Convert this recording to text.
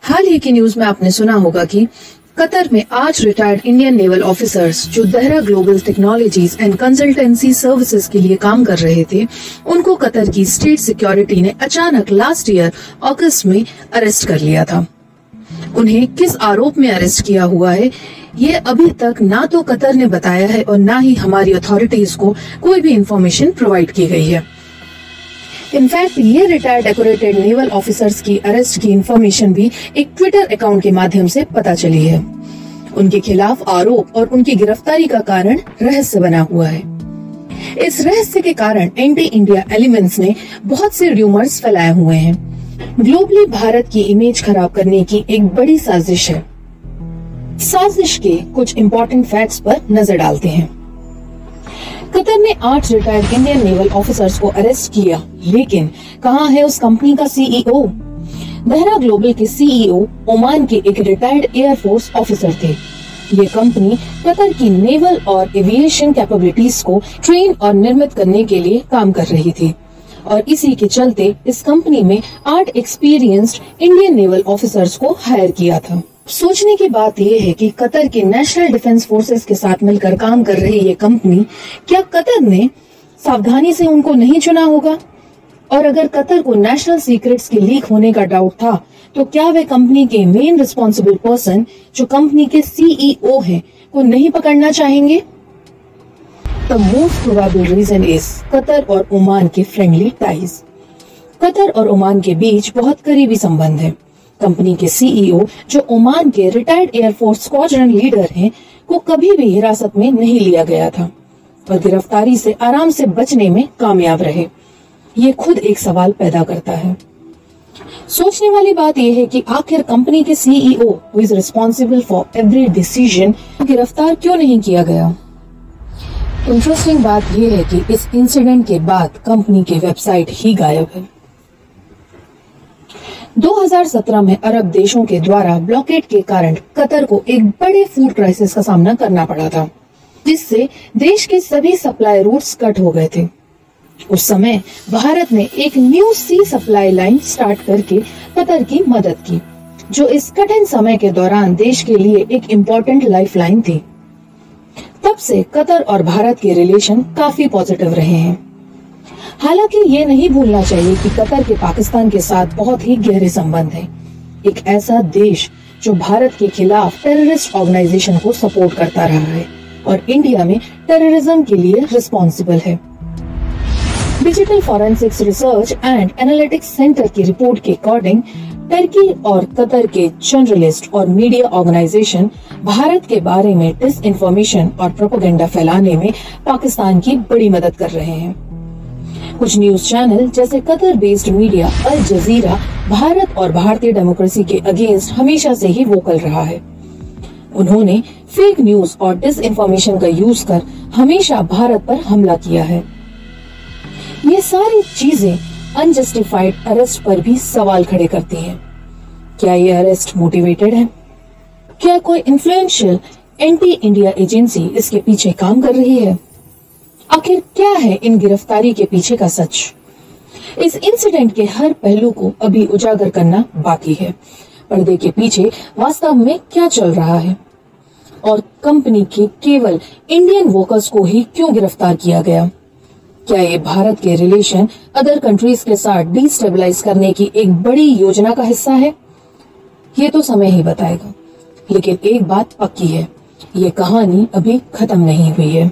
हाल ही की न्यूज में आपने सुना होगा कि कतर में 8 रिटायर्ड इंडियन नेवल ऑफिसर्स जो Dahra global technologies and consultancy services के लिए काम कर रहे थे, उनको कतर की स्टेट सिक्योरिटी ने अचानक लास्ट ईयर अगस्त में अरेस्ट कर लिया था। उन्हें किस आरोप में अरेस्ट किया हुआ है, ये अभी तक ना तो कतर ने बताया है और ना ही हमारी अथॉरिटीज को कोई भी इंफॉर्मेशन प्रोवाइड की गई है। इनफैक्ट ये रिटायर्ड डेकोरेटेड नेवल ऑफिसर्स की अरेस्ट की इंफॉर्मेशन भी एक ट्विटर अकाउंट के माध्यम से पता चली है। उनके खिलाफ आरोप और उनकी गिरफ्तारी का कारण रहस्य बना हुआ है। इस रहस्य के कारण एंटी इंडिया एलिमेंट्स ने बहुत से र्यूमर्स फैलाए हुए हैं। ग्लोबली भारत की इमेज खराब करने की एक बड़ी साजिश है। साजिश के कुछ इम्पोर्टेंट फैक्ट्स पर नजर डालते हैं। कतर ने 8 रिटायर्ड इंडियन नेवल ऑफिसर्स को अरेस्ट किया, लेकिन कहां है उस कंपनी का सीईओ? दहरा ग्लोबल के सीईओ ओमान के एक रिटायर्ड एयरफोर्स ऑफिसर थे। ये कंपनी कतर की नेवल और एविएशन कैपेबिलिटीज को ट्रेन और निर्मित करने के लिए काम कर रही थी और इसी के चलते इस कंपनी में 8 एक्सपीरियंस्ड इंडियन नेवल ऑफिसर्स को हायर किया था। सोचने की बात यह है कि कतर के नेशनल डिफेंस फोर्सेस के साथ मिलकर काम कर रही ये कंपनी, क्या कतर ने सावधानी से उनको नहीं चुना होगा? और अगर कतर को नेशनल सीक्रेट्स के लीक होने का डाउट था, तो क्या वे कंपनी के मेन रिस्पॉन्सिबल पर्सन जो कंपनी के सीईओ हैं को नहीं पकड़ना चाहेंगे? The most probable reason is Qatar और ओमान के फ्रेंडली टाइज। कतर और ओमान के बीच बहुत करीबी संबंध है। कंपनी के सीईओ जो ओमान के रिटायर्ड एयरफोर्स स्क्वाड्रन लीडर हैं, को कभी भी हिरासत में नहीं लिया गया था और गिरफ्तारी से आराम से बचने में कामयाब रहे। ये खुद एक सवाल पैदा करता है। सोचने वाली बात यह है कि आखिर कंपनी के CEO who is responsible for every decision गिरफ्तार क्यों नहीं किया गया? इंटरेस्टिंग बात यह है कि इस इंसिडेंट के बाद कंपनी की वेबसाइट ही गायब है। 2017 में अरब देशों के द्वारा ब्लॉकेड के कारण कतर को एक बड़े फूड क्राइसिस का सामना करना पड़ा था, जिससे देश के सभी सप्लाई रूट्स कट हो गए थे। उस समय भारत ने एक new C supply line start करके कतर की मदद की, जो इस कठिन समय के दौरान देश के लिए एक इम्पोर्टेंट लाइफलाइन थी। तब से कतर और भारत के रिलेशन काफी पॉजिटिव रहे हैं। हालांकि ये नहीं भूलना चाहिए कि कतर के पाकिस्तान के साथ बहुत ही गहरे संबंध हैं। एक ऐसा देश जो भारत के खिलाफ टेररिस्ट ऑर्गेनाइजेशन को सपोर्ट करता रहा है और इंडिया में टेररिज्म के लिए रिस्पॉन्सिबल है। Digital forensics research and analytics centre की रिपोर्ट के अकॉर्डिंग टर्की और कतर के जर्नलिस्ट और मीडिया ऑर्गेनाइजेशन भारत के बारे में डिसइंफॉर्मेशन और प्रोपेगेंडा फैलाने में पाकिस्तान की बड़ी मदद कर रहे हैं। कुछ न्यूज चैनल जैसे कतर बेस्ड मीडिया अल जजीरा भारत और भारतीय डेमोक्रेसी के अगेंस्ट हमेशा से ही वोकल रहा है। उन्होंने फेक न्यूज और डिसइंफॉर्मेशन का यूज कर हमेशा भारत पर हमला किया है। ये सारी चीजें अनजस्टिफाइड अरेस्ट पर भी सवाल खड़े करती हैं। क्या ये अरेस्ट मोटिवेटेड है? क्या कोई इन्फ्लुएंशियल एंटी इंडिया एजेंसी इसके पीछे काम कर रही है? आखिर क्या है इन गिरफ्तारी के पीछे का सच? इस इंसिडेंट के हर पहलू को अभी उजागर करना बाकी है। पर्दे के पीछे वास्तव में क्या चल रहा है और कंपनी के केवल इंडियन वर्कर्स को ही क्यों गिरफ्तार किया गया? क्या ये भारत के रिलेशन अदर कंट्रीज के साथ डिस्टेबलाइज करने की एक बड़ी योजना का हिस्सा है? ये तो समय ही बताएगा, लेकिन एक बात पक्की है, ये कहानी अभी खत्म नहीं हुई है।